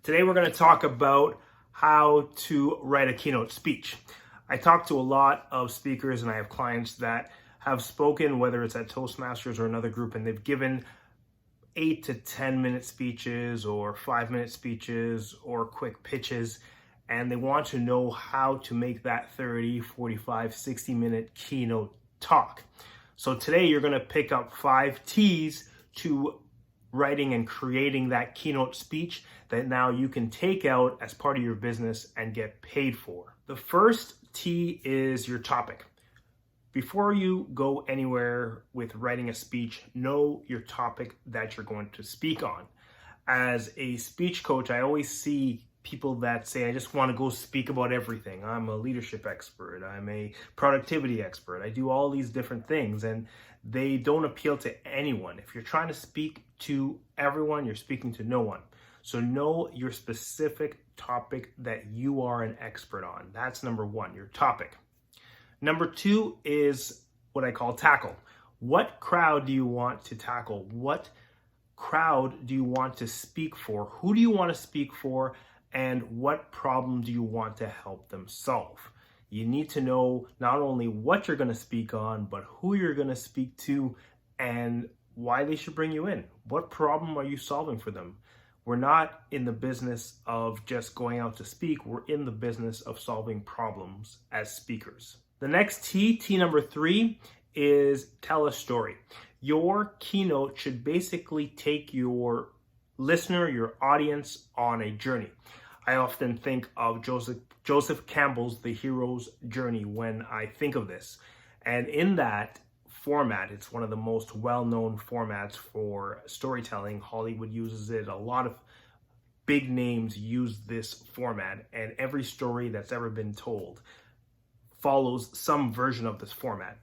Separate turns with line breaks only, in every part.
Today we're going to talk about how to write a keynote speech. I talk to a lot of speakers and I have clients that have spoken, whether it's at Toastmasters or another group, and they've given 8 to 10 minute speeches or 5-minute speeches or quick pitches, and they want to know how to make that 30, 45, 60-minute keynote talk. So today you're going to pick up 5 T's to writing and creating that keynote speech that now you can take out as part of your business and get paid for. The first T is your topic. Before you go anywhere with writing a speech, know your topic that you're going to speak on. As a speech coach, I always see people that say, I just want to go speak about everything. I'm a leadership expert. I'm a productivity expert. I do all these different things, and they don't appeal to anyone. If you're trying to speak to everyone, you're speaking to no one. So know your specific topic that you are an expert on. That's number 1, your topic. Number 2 is what I call tackle. What crowd do you want to tackle? What crowd do you want to speak for? Who do you want to speak for? And what problem do you want to help them solve? You need to know not only what you're going to speak on, but who you're going to speak to and why they should bring you in. What problem are you solving for them? We're not in the business of just going out to speak. We're in the business of solving problems as speakers. The next T number 3, is tell a story. Your keynote should basically take your listener, your audience, on a journey. I often think of Joseph Campbell's The Hero's Journey when I think of this. And in that format, it's one of the most well-known formats for storytelling. Hollywood uses it. A lot of big names use this format, and every story that's ever been told follows some version of this format.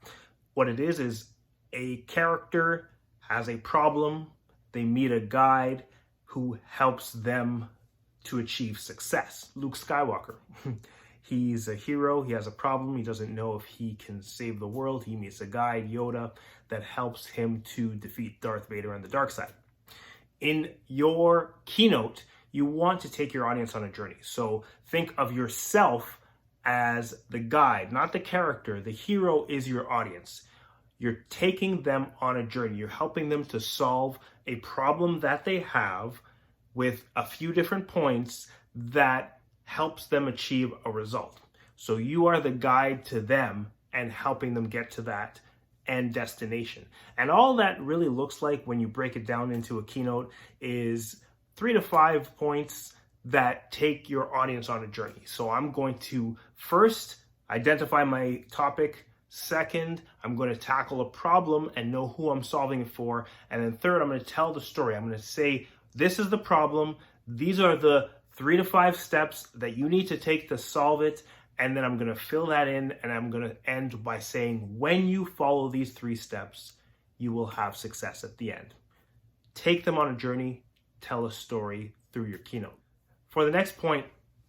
What it is a character has a problem. They meet a guide who helps them to achieve success. Luke Skywalker. He's a hero. He has a problem. He doesn't know if he can save the world. He meets a guide, Yoda, that helps him to defeat Darth Vader on the dark side. In your keynote, you want to take your audience on a journey. So think of yourself as the guide, not the character. The hero is your audience. You're taking them on a journey. You're helping them to solve a problem that they have with a few different points that helps them achieve a result. So you are the guide to them and helping them get to that end destination. And all that really looks like when you break it down into a keynote is 3 to 5 points that take your audience on a journey. So I'm going to first identify my topic. Second, I'm going to tackle a problem and know who I'm solving it for. And then third, I'm going to tell the story. I'm going to say, this is the problem. These are the 3 to 5 steps that you need to take to solve it. And then I'm going to fill that in, and I'm going to end by saying, when you follow these 3 steps, you will have success at the end. Take them on a journey, tell a story through your keynote. For the next point,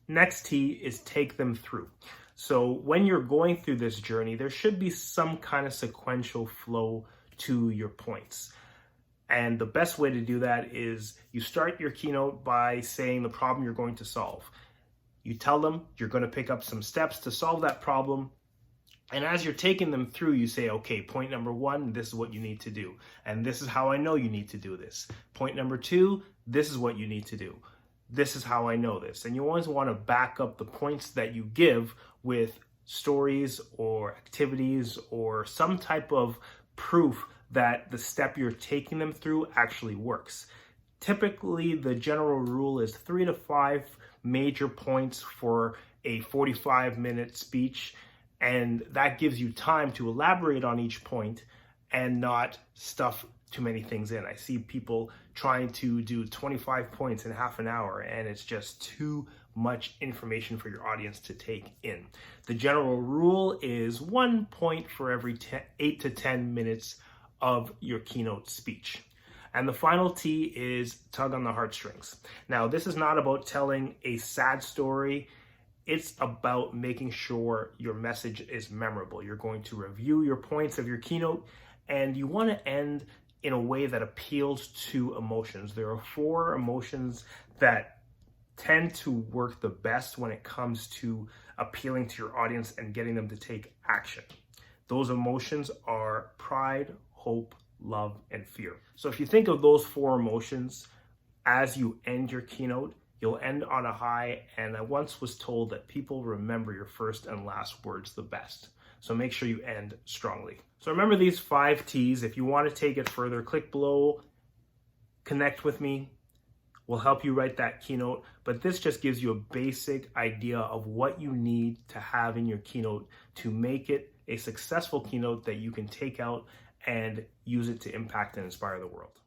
next T is take them through. So when you're going through this journey, there should be some kind of sequential flow to your points. And the best way to do that is you start your keynote by saying the problem you're going to solve. You tell them you're going to pick up some steps to solve that problem. And as you're taking them through, you say, okay, point number 1, this is what you need to do. And this is how I know you need to do this. Point number 2, this is what you need to do. This is how I know this. And you always want to back up the points that you give with stories or activities or some type of proof that the step you're taking them through actually works. Typically, the general rule is 3 to 5 major points for a 45-minute speech, and that gives you time to elaborate on each point and not stuff too many things in. I see people trying to do 25 points in half an hour, and it's just too much information for your audience to take in. The general rule is 1 point for every 8 to 10 minutes of your keynote speech. And the final T is tug on the heartstrings. Now, this is not about telling a sad story. It's about making sure your message is memorable. You're going to review your points of your keynote, and you want to end in a way that appeals to emotions. There are 4 emotions that tend to work the best when it comes to appealing to your audience and getting them to take action. Those emotions are pride, hope, love, and fear. So if you think of those 4 emotions as you end your keynote, you'll end on a high. And I once was told that people remember your first and last words the best. So make sure you end strongly. So remember these 5 T's. If you want to take it further, click below, connect with me. We'll help you write that keynote. But this just gives you a basic idea of what you need to have in your keynote to make it a successful keynote that you can take out and use it to impact and inspire the world.